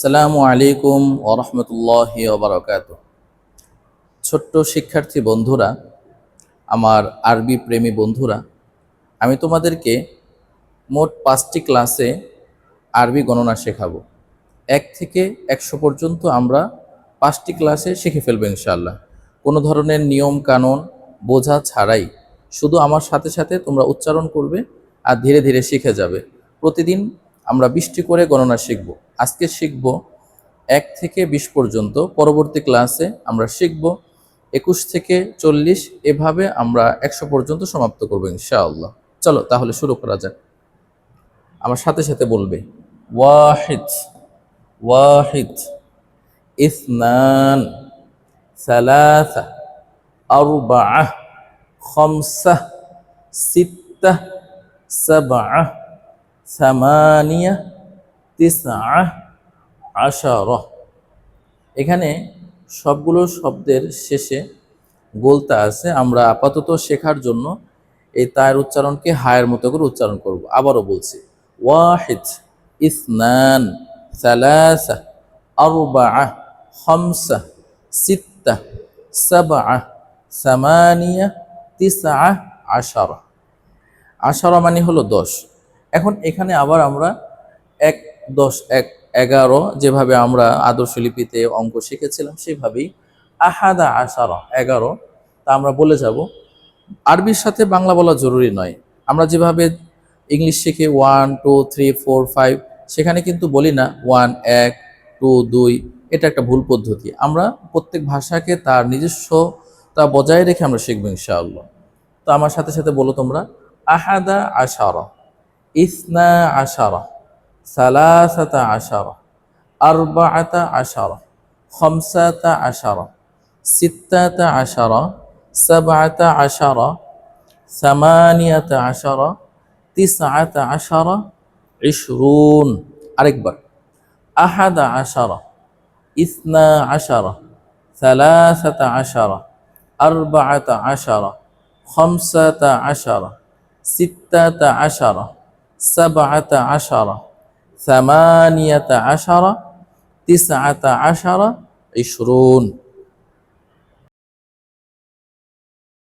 আসসালামু আলাইকুম ওয়া রাহমাতুল্লাহি ওয়া বারাকাতুহু। ছোট্ট শিক্ষার্থী বন্ধুরা, আমার আরবি প্রেমী বন্ধুরা, আমি তোমাদেরকে মোট 5টি ক্লাসে আরবি গণনা শেখাবো। 1 থেকে 100 পর্যন্ত আমরা 5টি ক্লাসে শিখে ফেলবো ইনশাআল্লাহ। কোনো ধরনের নিয়ম কানুন বোঝা ছাড়াই শুধু আমার সাথে সাথে তোমরা উচ্চারণ করবে আর ধীরে ধীরে শিখে যাবে। প্রতিদিন আমরা 20টি করে গণনা শিখব। আজকে শিখব 1 থেকে 20 পর্যন্ত, পরবর্তী ক্লাসে আমরা শিখব 21 থেকে 40, এভাবে আমরা 100 পর্যন্ত সমাপ্ত করবো ইনশাআল্লাহ। চলো তাহলে শুরু করা যাক। আমার সাথে সাথে বলবে ওয়াহিদ, ওয়াহিদ, ইসনান, সালাসা, আরবাআহ, খামসাহ, সিত্তাহ, সাবআহ, সামানিয়াহ, তিসআহ, আশারাহ। এখানে সবগুলো শব্দের শেষে গোলতা আছে। আমরা আপাতত শেখার জন্য এই তায়ের উচ্চারণকে হায়ের মতো করে উচ্চারণ করব। আবারও বলছি, ওয়াহিদ, ইসনান, সালাসা, আরবাআহ, খামসাহ, সিত্তাহ, সাবআহ, সামানিয়া, তিসআহ, আশারা। আশারা মানে হলো 10। এখন এখানে আবার আমরা 1, 10, 1, 11 যেভাবে আমরা আদর্শ লিপিতে অঙ্ক শিখেছিলাম সেভাবেই আহাদা আশারা 11 তা আমরা বলে যাব। আরবির সাথে বাংলা বলা জরুরি নয়। আমরা যেভাবে ইংলিশ শিখে 1, 2, 3, 4, 5, সেখানে কিন্তু বলি না 1, 1, 2, 2। এটা একটা ভুল পদ্ধতি। আমরা প্রত্যেক ভাষাকে তার নিজস্বতা বজায় রেখে আমরা শিখবো ইনশাআল্লাহ। তো আমার সাথে সাথে বলো তোমরা, আহাদা আশারা, ইসনা আশারা, সালাসাতা আশারা, আরবাআতা আশারা, খামসাতা আশারা, সিত্তাতা আশারা, সাবআতা আশারা, সামানিয়াতা আশারা, তিসআতা আশারা, ইশরুন। আরেকবার, আহাদা আশারা, ইসনা আশারা, সালাসাতা আশারা, আরবাআতা আশারা, খামসাতা আশারা, সিত্তাতা আশারা, সাবআতা আশারা, সামানিয়াতা আশারা, তিসআতা আশারা, ইশরুন।